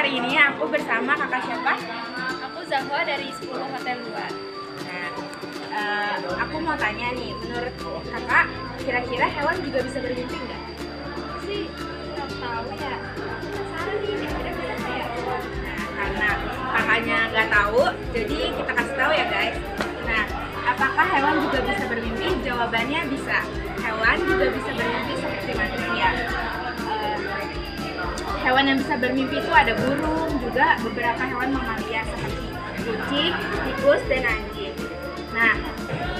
hari ini aku bersama kakak siapa? Aku Zahwa dari 10 Hotel Luar. Nah, aku mau tanya nih, menurut kakak, kira-kira hewan juga bisa bermimpi nggak? Sih nggak tahu ya. Penasaran nih, kira-kira bisa ya? Nah, karena kakaknya nggak tahu, jadi kita kasih tahu ya guys. Nah, apakah hewan juga bisa bermimpi? Jawabannya bisa. Hewan juga bisa bermimpi seperti manusia. Hewan yang bisa bermimpi itu ada burung, juga beberapa hewan mamalia seperti kucing, tikus, dan anjing. Nah,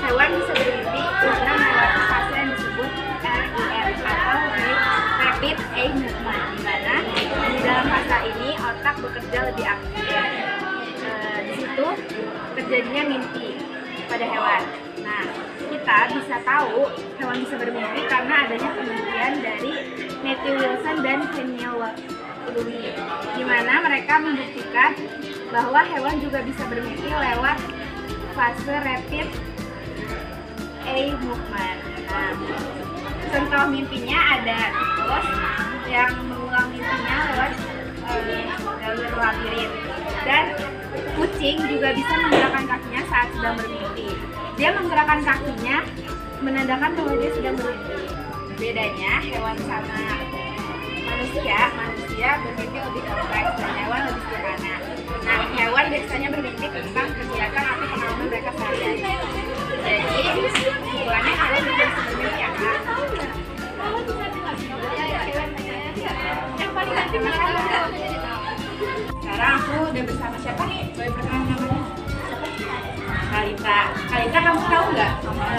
hewan bisa bermimpi karena melewati fase yang disebut REM atau Rapid Eye Movement, di mana di dalam fase ini otak bekerja lebih aktif. Di situ terjadinya mimpi pada hewan. Nah, kita bisa tahu hewan bisa bermimpi karena adanya penelitian dari Matthew Wilson dan Kenya Louis, di mana mereka membuktikan bahwa hewan juga bisa bermimpi lewat fase Rapid Eye Movement. Nah, contoh mimpinya ada tikus yang mengulang mimpinya lewat jalur labirin, dan kucing juga bisa menggerakkan kakinya saat sedang bermimpi. Dia menggerakkan kakinya menandakan bahwa dia sedang bermimpi. Bedanya hewan sama manusia bermimpi lebih kompleks dan hewan lebih sederhana. Nah, hewan biasanya bermimpi tentang kegiatan atau pengalaman mereka sehari-hari. Jadi, kesimpulannya hewan juga bisa bermimpi ya kak? Sekarang aku udah bersama siapa nih? Boleh perkenalan namanya? Kalita. Kalita, kamu tahu nggak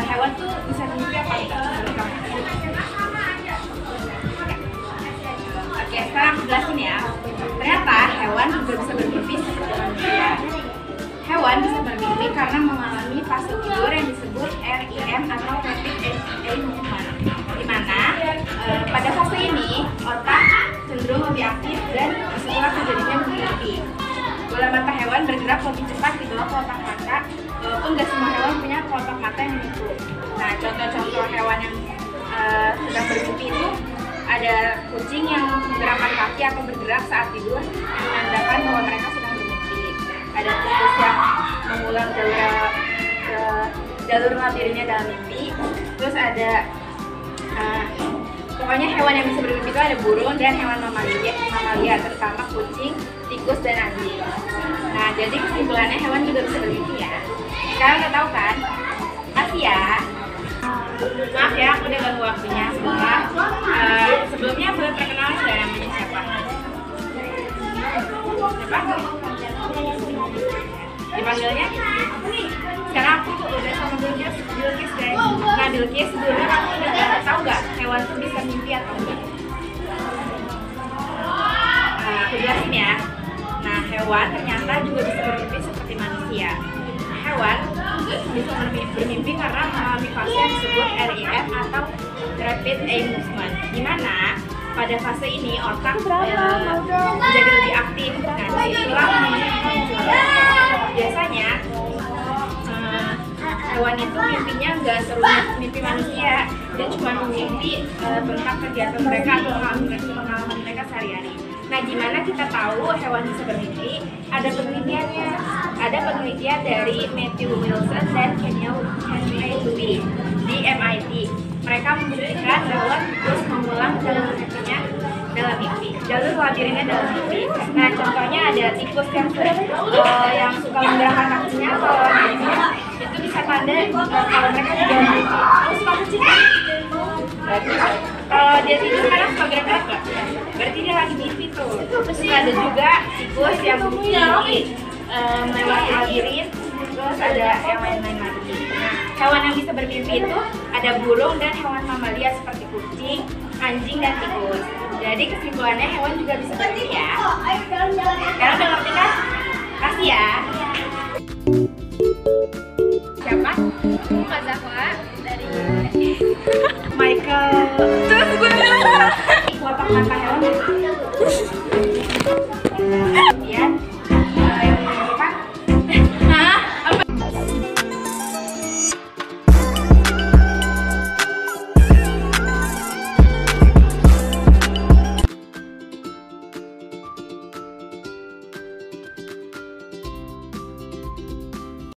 hewan tuh bisa bermimpi apa enggak? Oke, sekarang aku jelasin ya. Ternyata hewan juga bisa bermimpi seperti manusia. Hewan bisa bermimpi karena mengalami fase tidur yang disebut REM atau Rapid Eye Movement, di mana pada fase ini otak cenderung lebih aktif dan disitulah terjadinya bermimpi. Bola mata hewan bergerak lebih cepat di bawah kelopak mata, walaupun nggak semua hewan punya kelopak mata yang begitu. Nah, contoh-contoh hewan yang sedang bermimpi itu ada kucing yang menggerakkan kaki atau bergerak saat tidur yang menandakan bahwa mereka sedang bermimpi. Ada tikus yang mengulang jalur labirinnya dalam mimpi. Terus ada pokoknya hewan yang bisa bermimpi itu ada burung dan hewan mamalia terutama kucing, tikus, dan anjing. Nah, jadi kesimpulannya hewan juga bisa bermimpi ya. Sekarang udah tahu kan? Kasih ya. Maaf ya, aku udah ganggu waktunya sebentar. Sebelumnya boleh perkenalan nggak namanya siapa? Siapa? Dipanggilnya? Sekarang aku udah sama Bilkis guys. Nah Bilkis, sebelumnya kamu udah tahu nggak hewan tuh bisa mimpi atau enggak? Aku jelasin ya. Nah, hewan ternyata juga bisa bermimpi seperti manusia. Hewan bisa bermimpi karena mengalami fase yang disebut REM atau Rapid Eye Movement, di mana pada fase ini otak menjadi lebih aktif. Nah, disitulah biasanya hewan itu mimpinya nggak serumit mimpi manusia, dia cuma mimpi tentang kegiatan mereka atau pengalaman mereka sehari-hari. Nah, gimana kita tahu hewan bisa bermimpi? Ada penelitiannya. Ada penelitian dari Matthew Wilson dan Kenya Louis di MIT. Mereka membuktikan bahwa tikus mengulang jalur mimpinya dalam mimpi, jalur labirinnya dalam mimpi. Nah, contohnya ada tikus yang suka menggerakkan kakinya kalau mimpi, itu bisa tanda kalau mereka juga mimpi. Terus suka kucing? Kalau dia tidur kadang suka gerak-gerak nggak? Berarti dia lagi mimpi tuh. Terus ada juga tikus yang mimpi melewati labirin. Terus ada yang lain-lain lagi. Nah, hewan yang bisa bermimpi itu ada burung dan hewan mamalia seperti kucing, anjing, dan tikus. Jadi kesimpulannya hewan juga bisa bermimpi ya. Sekarang udah ngerti kan? Kasih ya. Siapa? Kak Zahwa dari Michael. Terus gue bilang kelopak mata hewan